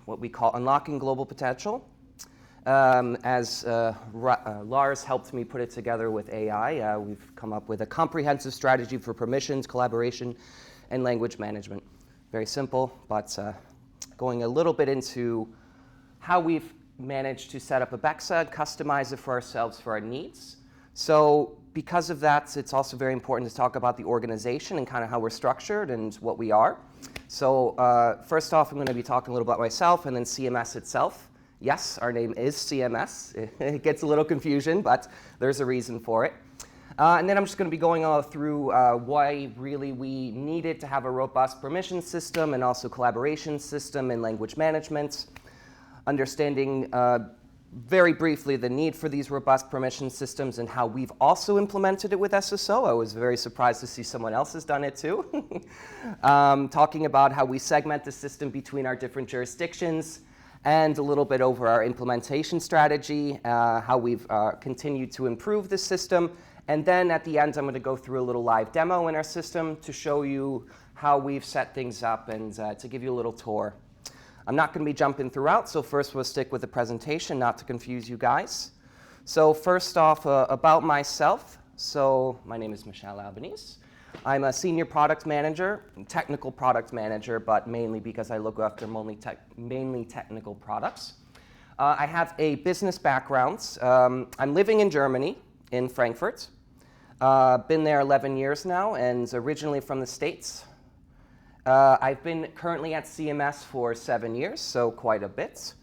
what we call unlocking global potential. As Lars helped me put it together with AI, we've come up with a comprehensive strategy for permissions, collaboration, and language management. Very simple, but going a little bit into how we've managed to set up Ibexa, customize it for ourselves for our needs. So because of that, it's also very important to talk about the organization and kind of how we're structured and what we are. So first off, I'm going to be talking a little about myself and then CMS itself. Yes, our name is CMS. It gets a little confusion, but there's a reason for it. And then I'm just going to be going all through why really we needed to have a robust permission system and also collaboration system and language management, understanding very briefly the need for these robust permission systems and how we've also implemented it with SSO. I was very surprised to see someone else has done it too. Talking about how we segment the system between our different jurisdictions and a little bit over our implementation strategy, how we've continued to improve the system. And then at the end, I'm going to go through a little live demo in our system to show you how we've set things up and to give you a little tour. I'm not going to be jumping throughout, so first we'll stick with the presentation, not to confuse you guys. So first off, about myself. So my name is Michelle Albanese. I'm a senior product manager, technical product manager, but mainly because I look after mainly technical products. I have a business background. I'm living in Germany, in Frankfurt. Been there 11 years now, and originally from the States. I've been currently at CMS for 7 years, so quite a bit.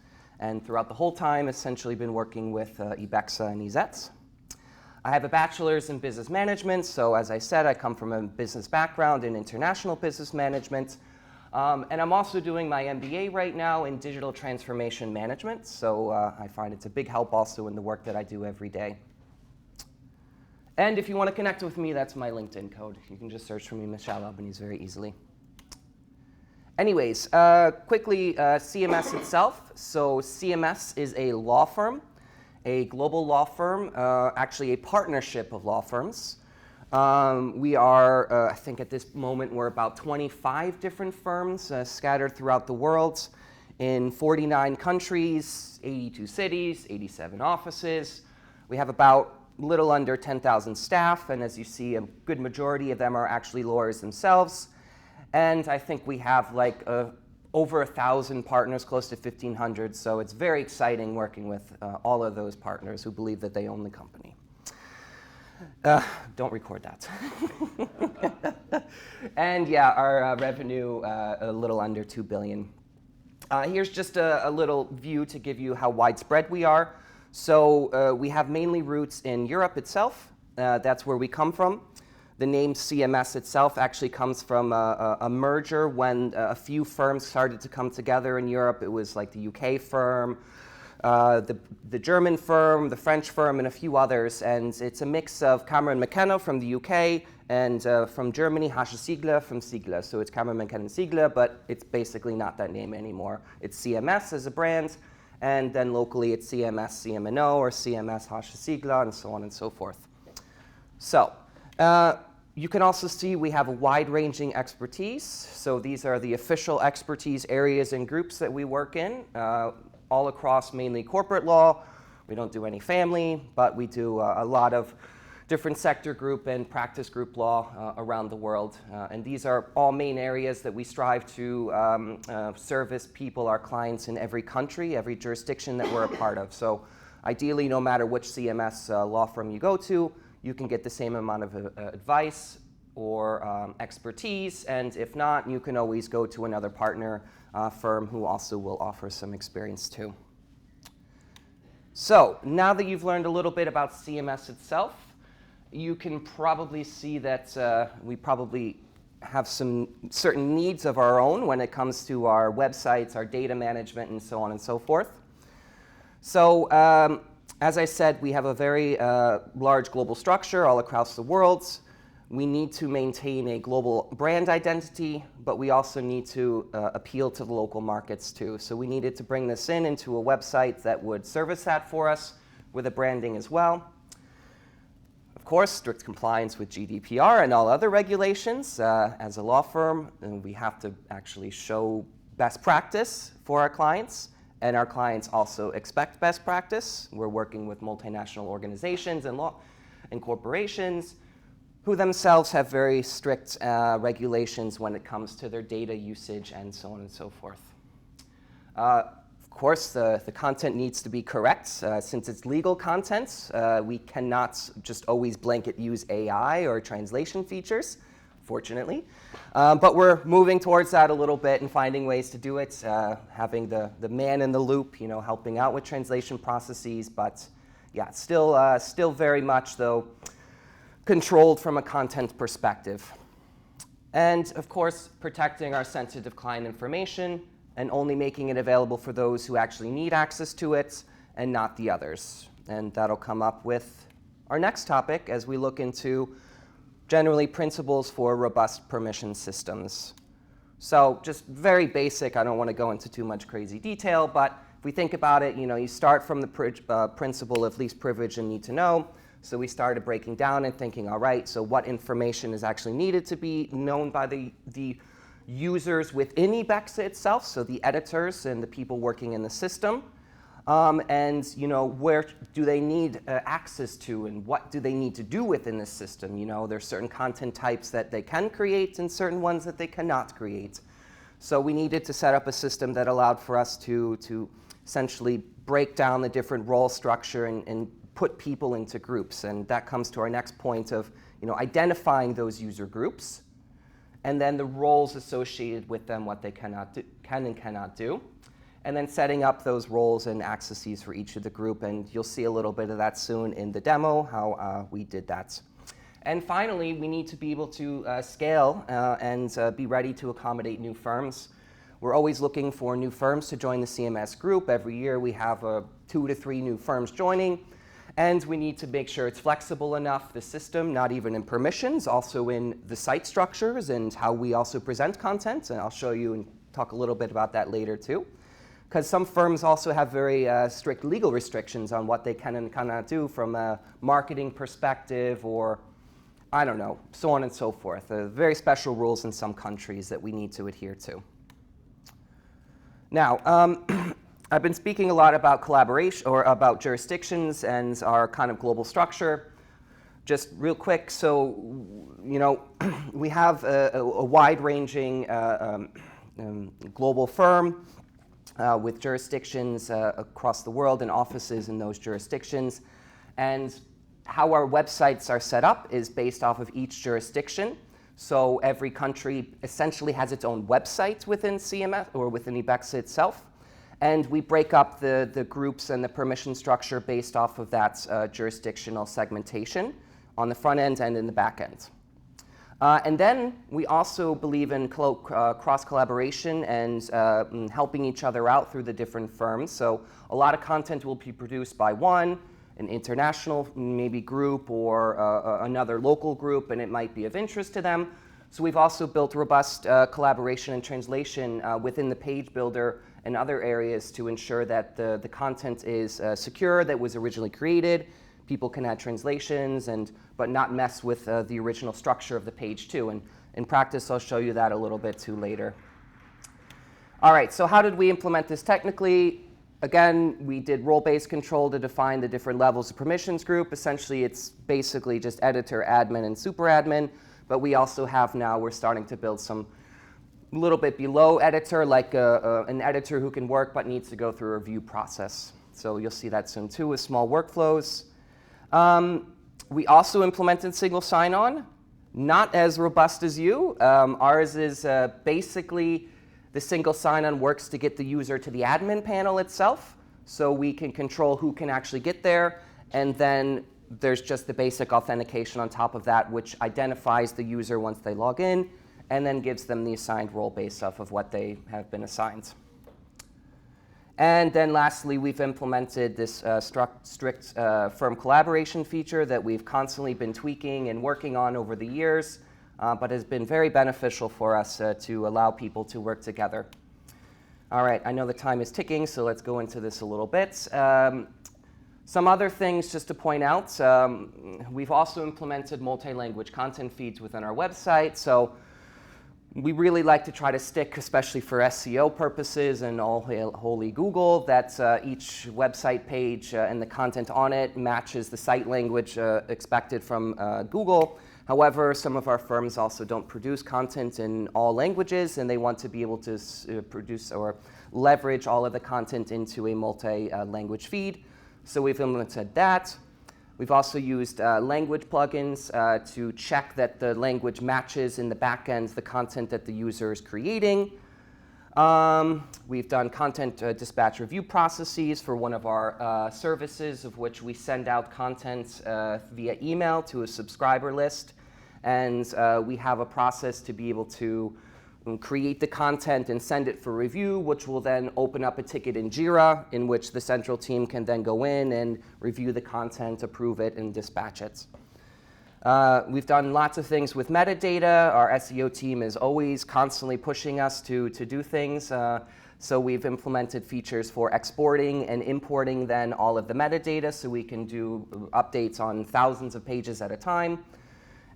And throughout the whole time, essentially been working with Ibexa and EZ. I have a bachelor's in business management, so as I said, I come from a business background in international business management. And I'm also doing my MBA right now in digital transformation management, so I find it's a big help also in the work that I do every day. And if you want to connect with me, that's my LinkedIn code. You can just search for me, Michelle Albanese, very easily. Anyways, quickly, CMS itself. So CMS is a law firm, a global law firm, actually a partnership of law firms. We are, I think at this moment, we're about 25 different firms scattered throughout the world in 49 countries, 82 cities, 87 offices. We have about little under 10,000 staff, and as you see, a good majority of them are actually lawyers themselves. And I think we have like over 1,000 partners, close to 1,500, so it's very exciting working with all of those partners who believe that they own the company. Don't record that. And yeah, our revenue a little under 2 billion. Here's just a little view to give you how widespread we are. So we have mainly roots in Europe itself. That's where we come from. The name CMS itself actually comes from a merger when a few firms started to come together in Europe. It was like the UK firm, the German firm, the French firm, and a few others. And it's a mix of Cameron McKenna from the UK and from Germany, Hasche Siegler from Siegler. So it's Cameron McKenna Siegler, but it's basically not that name anymore. It's CMS as a brand, and then locally it's CMS CMNO or CMS Hasche Siegler, and so on and so forth. So you can also see we have a wide-ranging expertise. So these are the official expertise areas and groups that we work in, all across mainly corporate law. We don't do any family, but we do a lot of different sector group and practice group law around the world. And these are all main areas that we strive to service people, our clients in every country, every jurisdiction that we're a part of. So ideally, no matter which CMS law firm you go to, you can get the same amount of advice or expertise, and if not, you can always go to another partner firm who also will offer some experience too. So now that you've learned a little bit about CMS itself, you can probably see that we probably have some certain needs of our own when it comes to our websites, our data management, and so on and so forth. So as I said, we have a very large global structure all across the world. We need to maintain a global brand identity, but we also need to appeal to the local markets too. So we needed to bring this into a website that would service that for us with a branding as well. Of course, strict compliance with GDPR and all other regulations. As a law firm, and we have to actually show best practice for our clients, and our clients also expect best practice. We're working with multinational organizations and corporations who themselves have very strict regulations when it comes to their data usage and so on and so forth. Of course, the content needs to be correct. Since it's legal content, we cannot just always blanket use AI or translation features, fortunately. But we're moving towards that a little bit and finding ways to do it, having the man in the loop, helping out with translation processes. But yeah, still very much, though, controlled from a content perspective. And of course, protecting our sensitive client information and only making it available for those who actually need access to it and not the others. And that'll come up with our next topic as we look into generally principles for robust permission systems. So just very basic, I don't want to go into too much crazy detail, but if we think about it, you start from the principle of least privilege and need to know. So we started breaking down and thinking, all right, so what information is actually needed to be known by the users within Ibexa itself, so the editors and the people working in the system, and where do they need access to, and what do they need to do within the system? There's certain content types that they can create and certain ones that they cannot create. So we needed to set up a system that allowed for us to essentially break down the different role structure and put people into groups. And that comes to our next point of identifying those user groups, and then the roles associated with them, what they can and cannot do, and then setting up those roles and accesses for each of the group. And you'll see a little bit of that soon in the demo, how we did that. And finally, we need to be able to scale and be ready to accommodate new firms. We're always looking for new firms to join the CMS group. Every year we have 2 to 3 new firms joining. And we need to make sure it's flexible enough, the system, not even in permissions, also in the site structures and how we also present content. And I'll show you and talk a little bit about that later too. Because some firms also have very strict legal restrictions on what they can and cannot do from a marketing perspective, or I don't know, so on and so forth. Very special rules in some countries that we need to adhere to. Now, I've been speaking a lot about collaboration, or about jurisdictions and our kind of global structure. Just real quick, so we have a wide-ranging global firm with jurisdictions across the world and offices in those jurisdictions. And how our websites are set up is based off of each jurisdiction. So every country essentially has its own website within CMS or within Ibexa itself. And we break up the groups and the permission structure based off of that jurisdictional segmentation on the front end and in the back end. And then we also believe in cross-collaboration and helping each other out through the different firms. So a lot of content will be produced by an international maybe group or another local group, and it might be of interest to them. So we've also built robust collaboration and translation within the page builder and other areas to ensure that the content is secure, that was originally created. People can add translations, but not mess with the original structure of the page too. And in practice, I'll show you that a little bit too later. All right, so how did we implement this technically? Again, we did role-based control to define the different levels of permissions group. Essentially, it's basically just editor, admin, and super admin. But we also have now, we're starting to build some little bit below editor, like an editor who can work but needs to go through a review process. So you'll see that soon too with small workflows. We also implemented single sign-on, not as robust as you. Ours is basically the single sign-on works to get the user to the admin panel itself, so we can control who can actually get there, and then there's just the basic authentication on top of that, which identifies the user once they log in, and then gives them the assigned role based off of what they have been assigned. And then lastly, we've implemented this strict firm collaboration feature that we've constantly been tweaking and working on over the years, but has been very beneficial for us to allow people to work together. All right, I know the time is ticking, so let's go into this a little bit. Some other things just to point out, we've also implemented multi-language content feeds within our website. So We really like to try to stick, especially for SEO purposes and all holy Google, that each website page and the content on it matches the site language expected from Google. However, some of our firms also don't produce content in all languages, and they want to be able to produce or leverage all of the content into a multi-language feed. So we've implemented that. We've also used language plugins to check that the language matches in the back end the content that the user is creating. We've done content dispatch review processes for one of our services, of which we send out content via email to a subscriber list. And we have a process to be able to create the content and send it for review, which will then open up a ticket in Jira, in which the central team can then go in and review the content, approve it, and dispatch it. We've done lots of things with metadata. Our SEO team is always constantly pushing us to do things. So we've implemented features for exporting and importing then all of the metadata so we can do updates on thousands of pages at a time.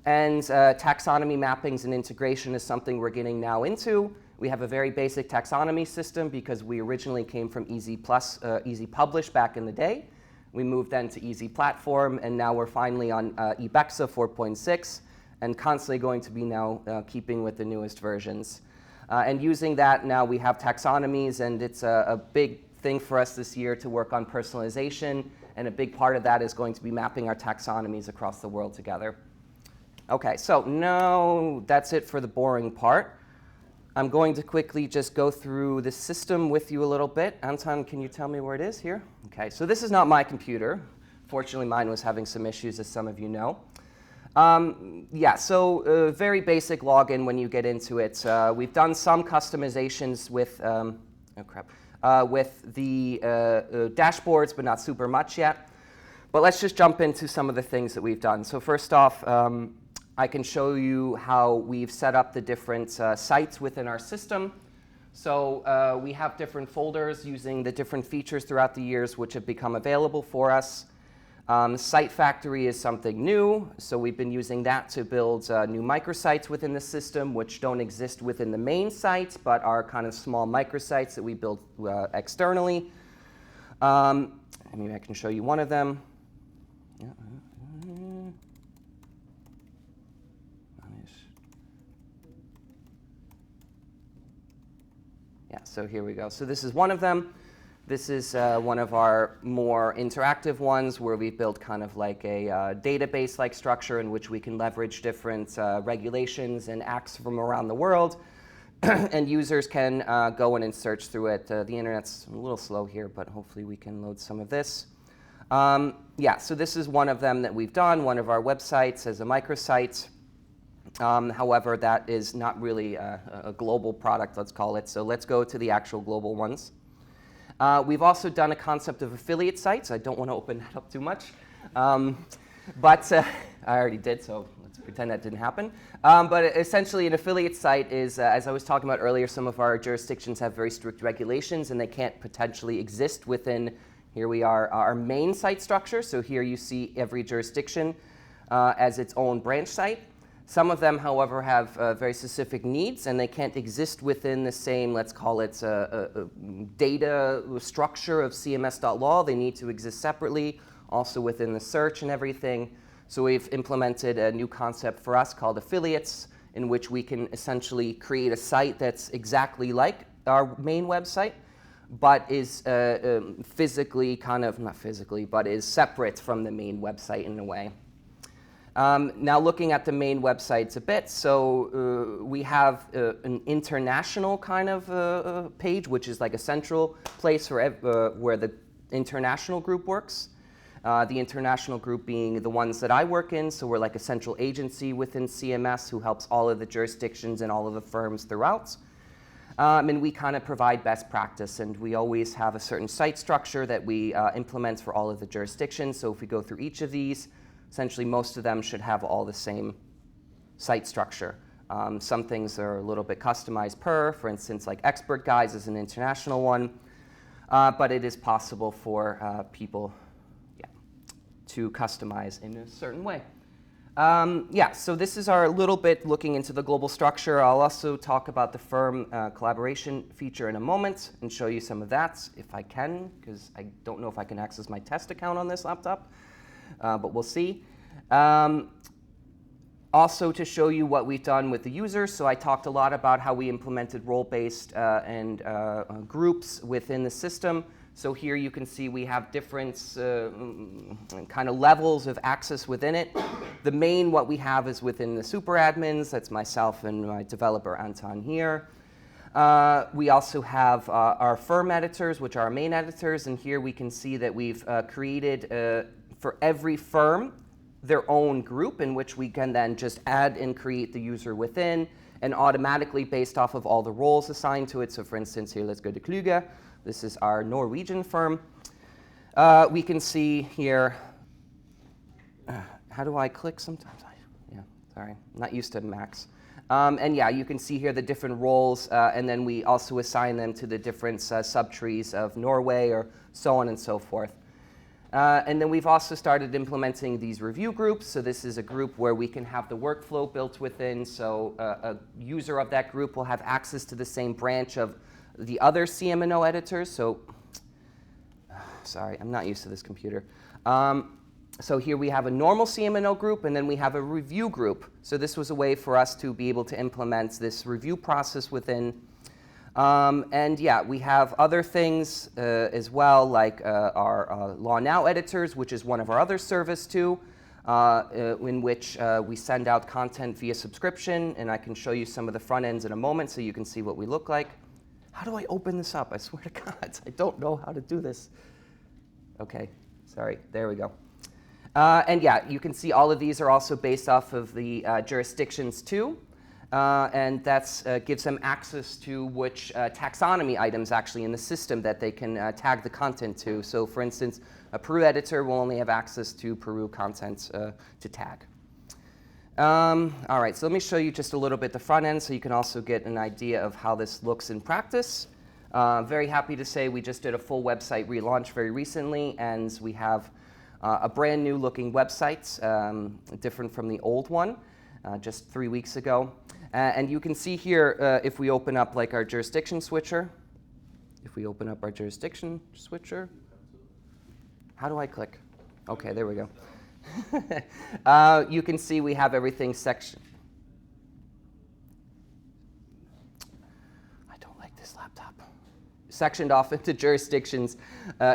And taxonomy mappings and integration is something we're getting now into. We have a very basic taxonomy system because we originally came from Easy Publish back in the day. We moved then to Easy Platform, and now we're finally on Ibexa 4.6 and constantly going to be now keeping with the newest versions. And using that, now we have taxonomies, and it's a big thing for us this year to work on personalization, and a big part of that is going to be mapping our taxonomies across the world together. Okay, so now that's it for the boring part. I'm going to quickly just go through the system with you a little bit. Anton, can you tell me where it is here? Okay, so this is not my computer. Fortunately, mine was having some issues, as some of you know. So very basic login when you get into it. We've done some customizations with, with the dashboards, but not super much yet. But let's just jump into some of the things that we've done. So first off, I can show you how we've set up the different sites within our system. So we have different folders using the different features throughout the years which have become available for us. Site Factory is something new, so we've been using that to build new microsites within the system which don't exist within the main site, but are kind of small microsites that we build externally. Maybe I can show you one of them. So here we go. So this is one of them. This is one of our more interactive ones where we built kind of like a database-like structure in which we can leverage different regulations and acts from around the world. And users can go in and search through it. The internet's a little slow here, but hopefully we can load some of this. So this is one of them that we've done, one of our websites as a microsite. However, that is not really a global product, let's call it. So let's go to the actual global ones. We've also done a concept of affiliate sites. I don't want to open that up too much. But I already did, so let's pretend that didn't happen. But essentially, an affiliate site is, as I was talking about earlier, some of our jurisdictions have very strict regulations, and they can't potentially exist within, here we are, our main site structure. So here you see every jurisdiction as its own branch site. Some of them, however, have very specific needs, and they can't exist within the same, let's call it, data structure of CMS.law. They need to exist separately, also within the search and everything. So we've implemented a new concept for us called affiliates, in which we can essentially create a site that's exactly like our main website, but is physically not physically, but is separate from the main website in a way. Now looking at the main websites a bit, so we have an international kind of page, which is like a central place where the international group works. The international group being the ones that I work in, so we're like a central agency within CMS who helps all of the jurisdictions and all of the firms throughout. And we kind of provide best practice, and we always have a certain site structure that we implement for all of the jurisdictions. So if we go through each of these, essentially most of them should have all the same site structure. Some things are a little bit customized for instance, like expert guides is an international one, but it is possible for people to customize in a certain way. Yeah, so this is our little bit looking into the global structure. I'll also talk about the firm collaboration feature in a moment and show you some of that if I can, because I don't know if I can access my test account on this laptop, but we'll see. Also to show you what we've done with the users. So I talked a lot about how we implemented role-based and groups within the system. So here you can see we have different kind of levels of access within it. The main what we have is within the super admins. That's myself and my developer Anton here. We also have our firm editors, which are our main editors. And here we can see that we've created for every firm their own group in which we can then just add and create the user within, and automatically based off of all the roles assigned to it. So for instance, here let's go to Kluge. This is our Norwegian firm. We can see here, how do I click sometimes? Yeah, sorry, I'm not used to Macs. And yeah, you can see here the different roles, and then we also assign them to the different subtrees of Norway or so on and so forth. And then we've also started implementing these review groups. So this is a group where we can have the workflow built within. So a user of that group will have access to the same branch of the other CMNO editors. So, sorry, I'm not used to this computer. So here we have a normal CMNO group, and then we have a review group. So this was a way for us to be able to implement this review process within. And yeah, we have other things as well, like our Law Now editors, which is one of our other service too, in which we send out content via subscription. And I can show you some of the front ends in a moment so you can see what we look like. How do I open this up? I swear to God, I don't know how to do this. OK, sorry, there we go. And yeah, you can see all of these are also based off of the jurisdictions too. And that gives them access to which taxonomy items actually in the system that they can tag the content to. So for instance, a Peru editor will only have access to Peru content to tag. All right, so let me show you just a little bit the front end so you can also get an idea of how this looks in practice. Very happy to say we just did a full website relaunch very recently, and we have a brand new looking website, different from the old one, just 3 weeks ago. And you can see here, if we open up like our jurisdiction switcher, how do I click? OK, there we go. You can see we have everything sectioned. I don't like this laptop. Sectioned off into jurisdictions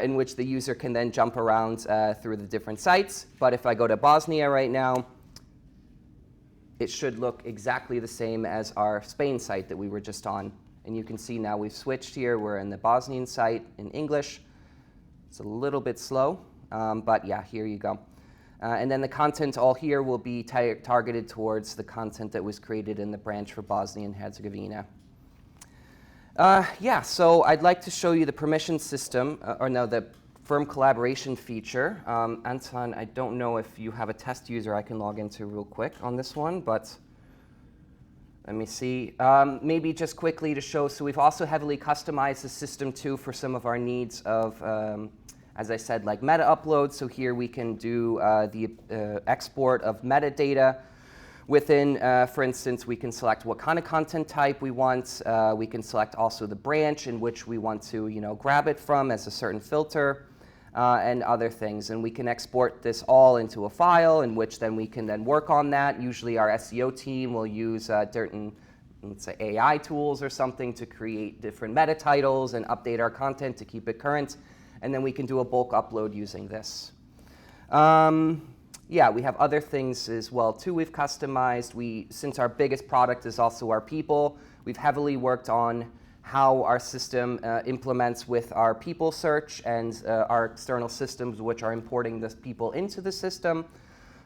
in which the user can then jump around through the different sites. But if I go to Bosnia right now, it should look exactly the same as our Spain site that we were just on. And you can see now we've switched here. We're in the Bosnian site in English. It's a little bit slow, but yeah, here you go. And then the content all here will be targeted towards the content that was created in the branch for Bosnia and Herzegovina. Yeah, so I'd like to show you the permission system, the firm collaboration feature. Anton, I don't know if you have a test user I can log into real quick on this one, but let me see. Maybe just quickly to show, so we've also heavily customized the system too for some of our needs of, as I said, like meta uploads. So here we can do the export of metadata. Within, for instance, we can select what kind of content type we want. We can select also the branch in which we want to grab it from as a certain filter. And other things. And we can export this all into a file in which then we can then work on that. Usually our SEO team will use certain, let's say, AI tools or something to create different meta titles and update our content to keep it current. And then we can do a bulk upload using this. Yeah, we have other things as well too we've customized. Since our biggest product is also our people, we've heavily worked on how our system implements with our people search and our external systems, which are importing the people into the system.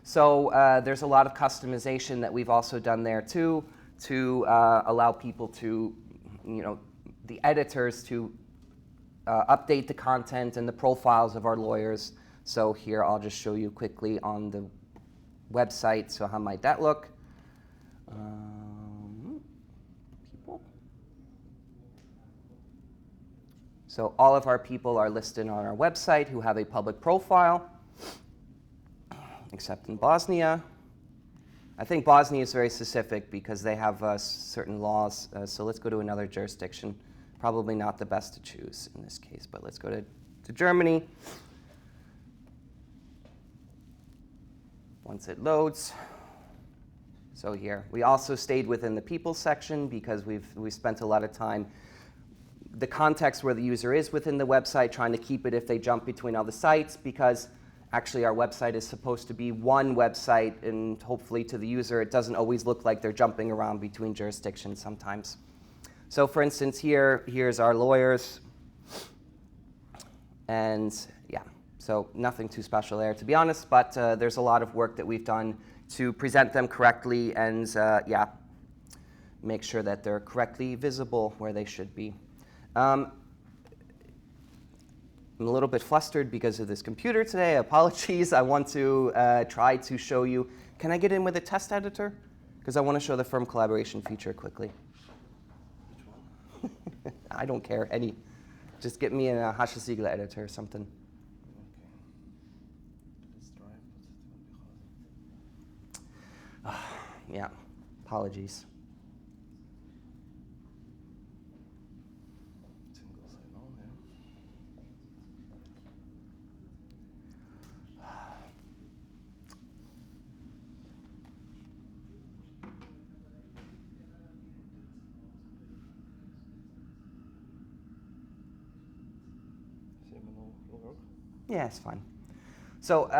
So there's a lot of customization that we've also done there too, to allow people to, the editors to update the content and the profiles of our lawyers. So here I'll just show you quickly on the website. So how might that look? So all of our people are listed on our website who have a public profile, except in Bosnia. I think Bosnia is very specific because they have certain laws. So let's go to another jurisdiction. Probably not the best to choose in this case, but let's go to Germany. Once it loads. So here, we also stayed within the people section because we've spent a lot of time, the context where the user is within the website, trying to keep it if they jump between all the sites, because actually our website is supposed to be one website, and hopefully to the user it doesn't always look like they're jumping around between jurisdictions sometimes. So for instance, here's our lawyers, and yeah, so nothing too special there to be honest, but there's a lot of work that we've done to present them correctly and yeah, make sure that they're correctly visible where they should be. I'm a little bit flustered because of this computer today. Apologies. I want to try to show you. Can I get in with a test editor? Because I want to show the firm collaboration feature quickly. Which one? I don't care. Any. Just get me in a Hasche editor or something. Yeah, apologies. Yeah, it's fine. So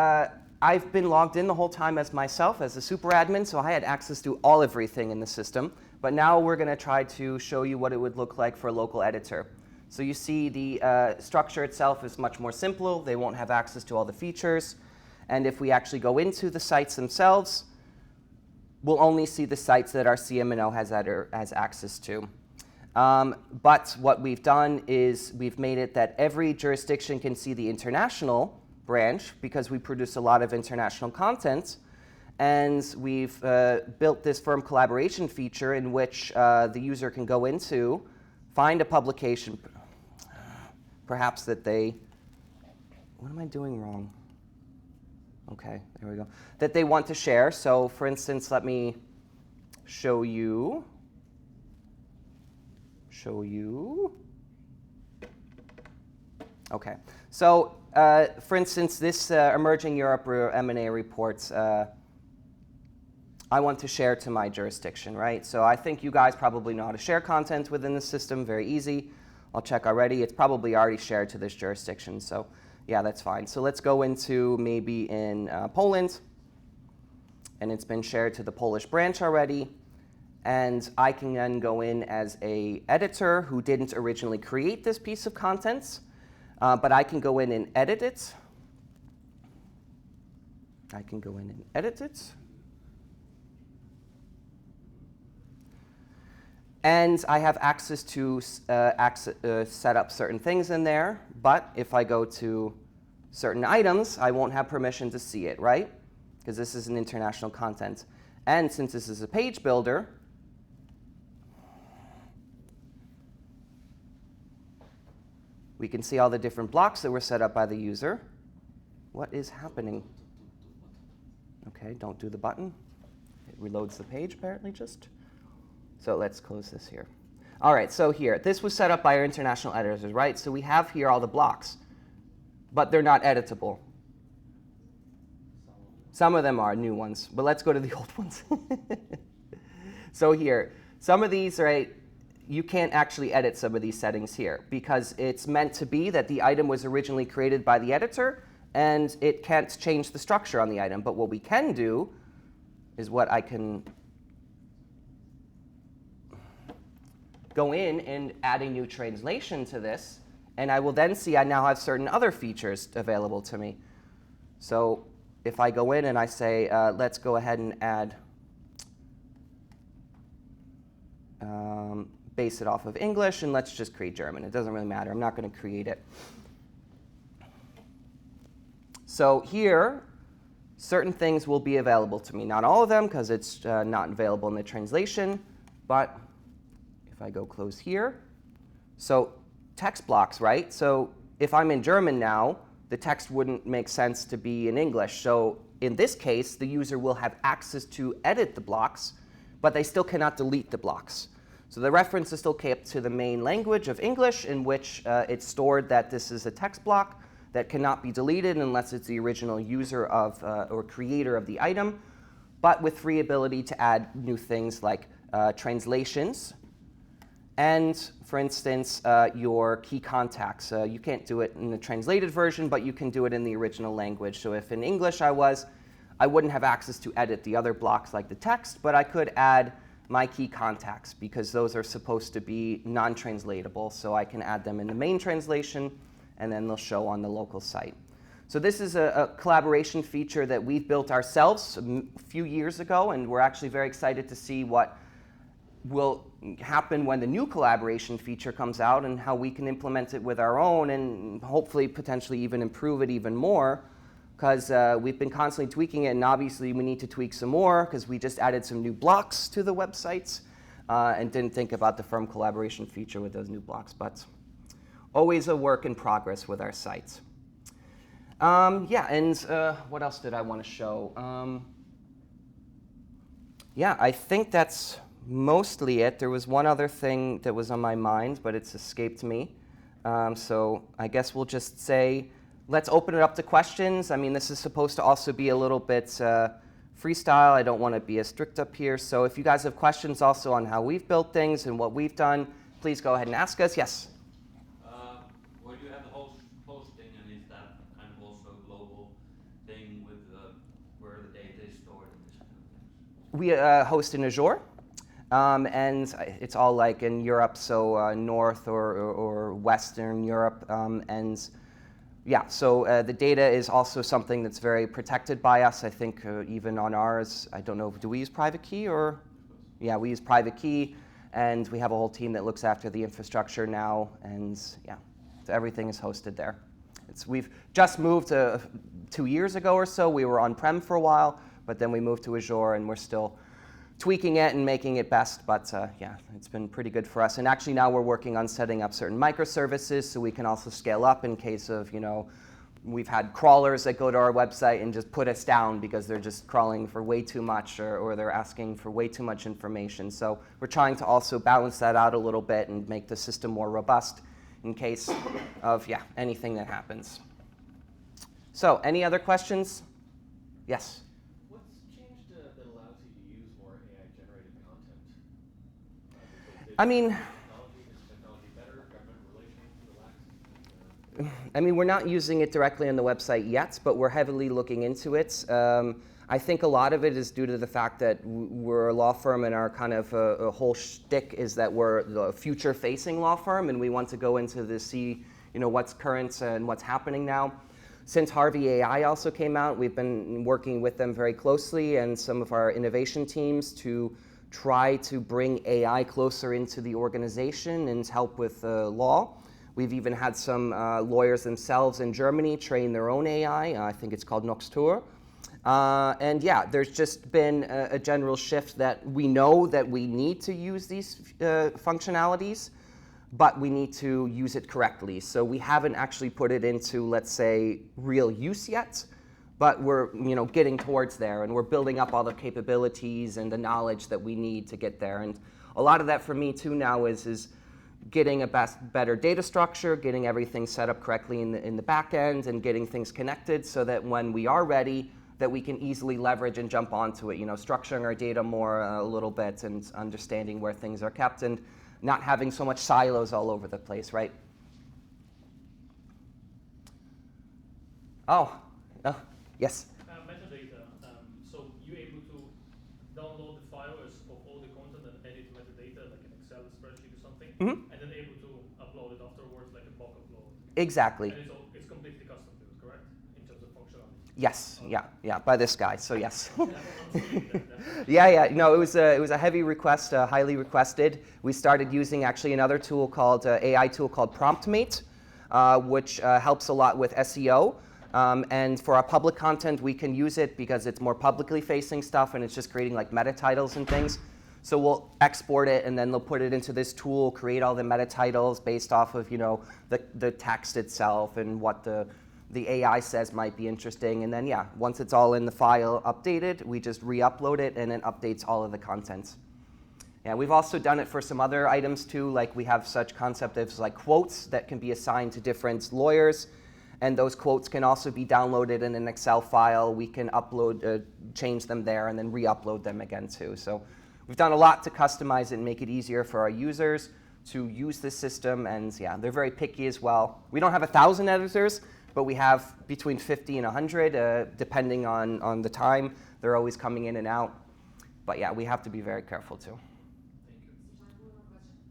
I've been logged in the whole time as myself, as a super admin, so I had access to everything in the system. But now we're going to try to show you what it would look like for a local editor. So you see the structure itself is much more simple. They won't have access to all the features. And if we actually go into the sites themselves, we'll only see the sites that our CMNO has access to. But what we've done is we've made it that every jurisdiction can see the international branch because we produce a lot of international content. And we've built this firm collaboration feature in which the user can go into, find a publication, perhaps that they, what am I doing wrong? Okay, there we go. That they want to share. So for instance, let me show you. Okay, so for instance, this Emerging Europe M&A reports, I want to share to my jurisdiction, right? So I think you guys probably know how to share content within the system, very easy. I'll check already. It's probably already shared to this jurisdiction, so yeah, that's fine. So let's go into maybe in Poland, and it's been shared to the Polish branch already. And I can then go in as an editor who didn't originally create this piece of content, but I can go in and edit it. And I have access to set up certain things in there, but if I go to certain items, I won't have permission to see it, right? Because this is an international content. And since this is a page builder, we can see all the different blocks that were set up by the user. What is happening? Okay, don't do the button. It reloads the page apparently just. So let's close this here. All right, so here, this was set up by our international editors, right? So we have here all the blocks, but they're not editable. Some of them are new ones, but let's go to the old ones. So here, some of these, right, you can't actually edit some of these settings here because it's meant to be that the item was originally created by the editor and it can't change the structure on the item. But what we can do is what I can go in and add a new translation to this, and I will then see I now have certain other features available to me. So if I go in and I say, let's go ahead and add base it off of English, and let's just create German. It doesn't really matter. I'm not going to create it. So here, certain things will be available to me. Not all of them, because it's not available in the translation. But if I go close here, so text blocks, right? So if I'm in German now, the text wouldn't make sense to be in English. So in this case, the user will have access to edit the blocks, but they still cannot delete the blocks. So the reference is still kept to the main language of English, in which it's stored that this is a text block that cannot be deleted unless it's the original user of or creator of the item, but with free ability to add new things like translations and, for instance, your key contacts. You can't do it in the translated version, but you can do it in the original language. So if in English I wouldn't have access to edit the other blocks like the text, but I could add my key contacts because those are supposed to be non-translatable. So I can add them in the main translation, and then they'll show on the local site. So this is a collaboration feature that we've built ourselves a few years ago, and we're actually very excited to see what will happen when the new collaboration feature comes out and how we can implement it with our own and hopefully potentially even improve it even more, because we've been constantly tweaking it, and obviously we need to tweak some more because we just added some new blocks to the websites and didn't think about the firm collaboration feature with those new blocks, but always a work in progress with our sites. Yeah, and what else did I want to show? Yeah, I think that's mostly it. There was one other thing that was on my mind, but it's escaped me. So I guess we'll just say, let's open it up to questions. I mean, this is supposed to also be a little bit freestyle. I don't want to be as strict up here. So if you guys have questions also on how we've built things and what we've done, please go ahead and ask us. Yes? Where do you have the hosting, and is that kind of also a global thing with where the data is stored and this kind of things? We host in Azure. And it's all like in Europe, so North or Western Europe. And yeah, so the data is also something that's very protected by us. I think even on ours, I don't know, do we use private key or? Yeah, we use private key, and we have a whole team that looks after the infrastructure now, and yeah, so everything is hosted there. We've just moved 2 years ago or so. We were on-prem for a while, but then we moved to Azure, and we're still tweaking it and making it best, but yeah, it's been pretty good for us. And actually now we're working on setting up certain microservices so we can also scale up in case of, we've had crawlers that go to our website and just put us down because they're just crawling for way too much or they're asking for way too much information. So we're trying to also balance that out a little bit and make the system more robust in case of, yeah, anything that happens. So any other questions? Yes? I mean, we're not using it directly on the website yet, but we're heavily looking into it. I think a lot of it is due to the fact that we're a law firm, and our kind of a whole shtick is that we're the future-facing law firm, and we want to go into this, see what's current and what's happening now. Since Harvey AI also came out, we've been working with them very closely and some of our innovation teams to try to bring AI closer into the organization and help with law. We've even had some lawyers themselves in Germany train their own AI. I think it's called Noxtur. And yeah, there's just been a general shift that we know that we need to use these functionalities, but we need to use it correctly. So we haven't actually put it into, let's say, real use yet. But we're getting towards there, and we're building up all the capabilities and the knowledge that we need to get there. And a lot of that for me too now is getting a better data structure, getting everything set up correctly in the back end, and getting things connected so that when we are ready, that we can easily leverage and jump onto it. Structuring our data more a little bit and understanding where things are kept and not having so much silos all over the place, right? Oh. Yes? Metadata. So you're able to download the files of all the content and edit metadata like an Excel spreadsheet or something, and then able to upload it afterwards like a bulk upload. Exactly. And it's completely custom built, correct? In terms of functionality. Yes. Okay. Yeah. By this guy. So yes. Yeah. No, it was a heavy request, highly requested. We started using actually another tool called AI tool called PromptMate, which helps a lot with SEO. And for our public content, we can use it because it's more publicly facing stuff and it's just creating like meta titles and things. So we'll export it and then they'll put it into this tool, create all the meta titles based off of the text itself and what the the AI says might be interesting. And then, yeah, once it's all in the file updated, we just re-upload it, and it updates all of the content. Yeah, we've also done it for some other items too, like we have such concept as like quotes that can be assigned to different lawyers, and those quotes can also be downloaded in an Excel file. We can upload, change them there, and then re-upload them again too. So we've done a lot to customize it and make it easier for our users to use this system, and yeah, they're very picky as well. We don't have 1,000 editors, but we have between 50 and 100, depending on the time. They're always coming in and out. But yeah, we have to be very careful too.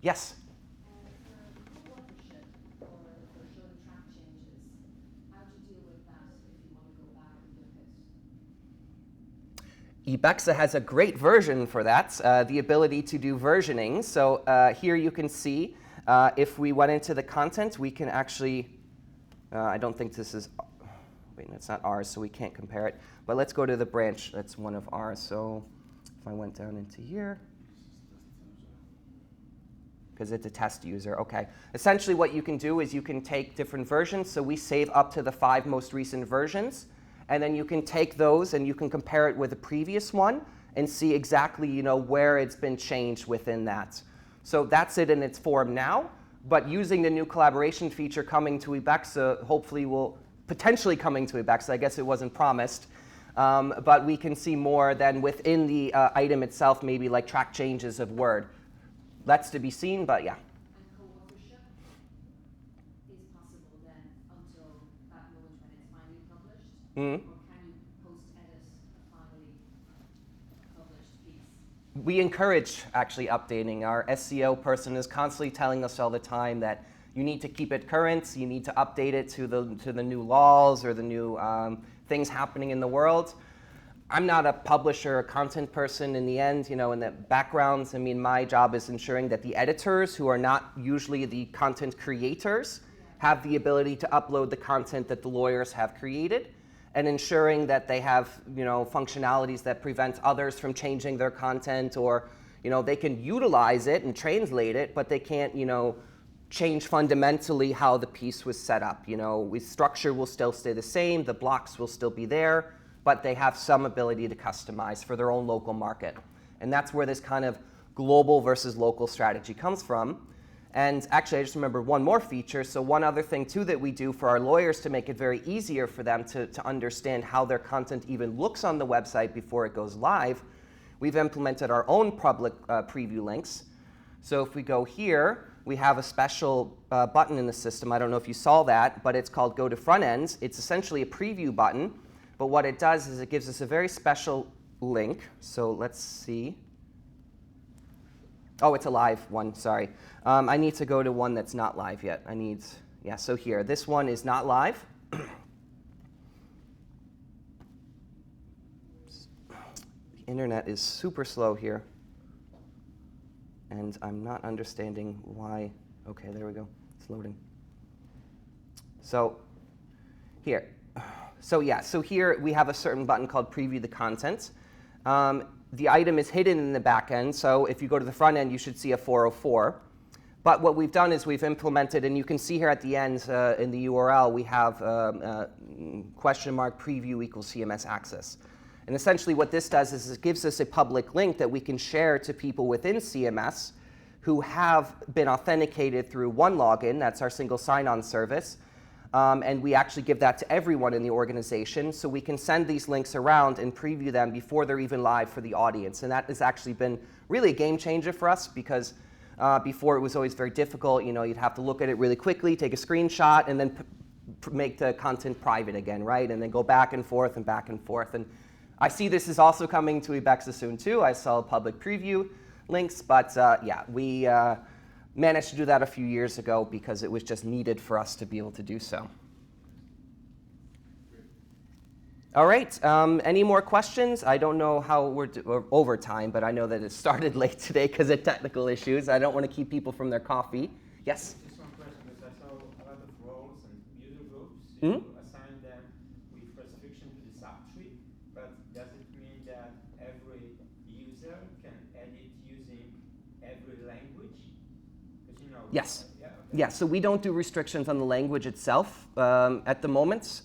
Yes? For authorship or for showing track changes, how do you deal with that if you want to go back and look at? Ibexa has a great version for that, the ability to do versioning. So here you can see if we went into the content, we can actually, I don't think this is, wait, that's not ours, so we can't compare it. But let's go to the branch that's one of ours. So if I went down into here, because it's a test user. Okay. Essentially what you can do is you can take different versions. So we save up to the 5 most recent versions. And then you can take those and you can compare it with the previous one and see exactly where it's been changed within that. So that's it in its form now. But using the new collaboration feature coming to Ibexa, hopefully will potentially coming to Ibexa. I guess it wasn't promised. But we can see more than within the item itself, maybe like track changes of Word. That's to be seen, but yeah. And co-authorship is possible then until that moment when it's finally published? Mm-hmm. Or can you post-edit a finally published piece? We encourage actually updating. Our SEO person is constantly telling us all the time that you need to keep it current, you need to update it to the new laws or the new things happening in the world. I'm not a publisher or content person in the end, in the backgrounds. I mean, my job is ensuring that the editors, who are not usually the content creators, have the ability to upload the content that the lawyers have created, and ensuring that they have, functionalities that prevent others from changing their content, or, they can utilize it and translate it, but they can't, change fundamentally how the piece was set up. Structure will still stay the same, the blocks will still be there, but they have some ability to customize for their own local market. And that's where this kind of global versus local strategy comes from. And actually, I just remembered one more feature. So one other thing, too, that we do for our lawyers to make it very easier for them to understand how their content even looks on the website before it goes live, we've implemented our own public preview links. So if we go here, we have a special button in the system. I don't know if you saw that, but it's called Go to Front Ends. It's essentially a preview button. But what it does is it gives us a very special link. So let's see. Oh, it's a live one, sorry. I need to go to one that's not live yet. So here, this one is not live. The internet is super slow here. And I'm not understanding why. Okay, there we go. It's loading. So here. So here we have a certain button called Preview the Content. The item is hidden in the back end, so if you go to the front end, you should see a 404. But what we've done is we've implemented, and you can see here at the end in the URL, we have $preview equals CMS access. And essentially what this does is it gives us a public link that we can share to people within CMS who have been authenticated through one login, that's our single sign-on service. And we actually give that to everyone in the organization, so we can send these links around and preview them before they're even live for the audience. And that has actually been really a game changer for us, because before it was always very difficult. You'd have to look at it really quickly, take a screenshot, and then make the content private again, right? And then go back and forth and back and forth. And I see this is also coming to Ibexa soon too. I saw public preview links, but we managed to do that a few years ago because it was just needed for us to be able to do so. All right, any more questions? I don't know how we're over time, but I know that it started late today because of technical issues. I don't want to keep people from their coffee. Yes? Just one question, because I saw a lot of roles and user groups. Mm-hmm. You assign them with restriction to the subtree, but does it mean that every user can edit using every language? Because Yes. Yeah, okay. Yeah, so we don't do restrictions on the language itself at the moment.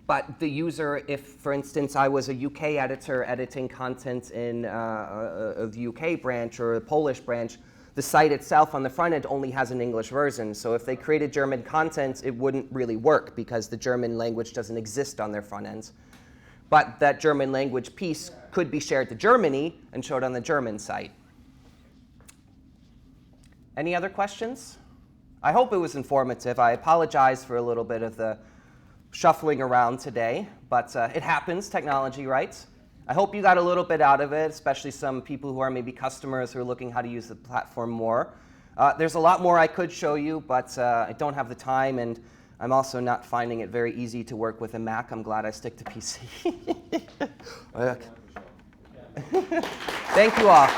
But the user, if, for instance, I was a UK editor editing content in the UK branch or a Polish branch, the site itself on the front end only has an English version. So if they created German content, it wouldn't really work because the German language doesn't exist on their front end. But that German language piece could be shared to Germany and showed on the German site. Any other questions? I hope it was informative. I apologize for a little bit of the shuffling around today, but it happens, technology, right? I hope you got a little bit out of it, especially some people who are maybe customers who are looking how to use the platform more. There's a lot more I could show you, but I don't have the time, and I'm also not finding it very easy to work with a Mac. I'm glad I stick to PC. Thank you all.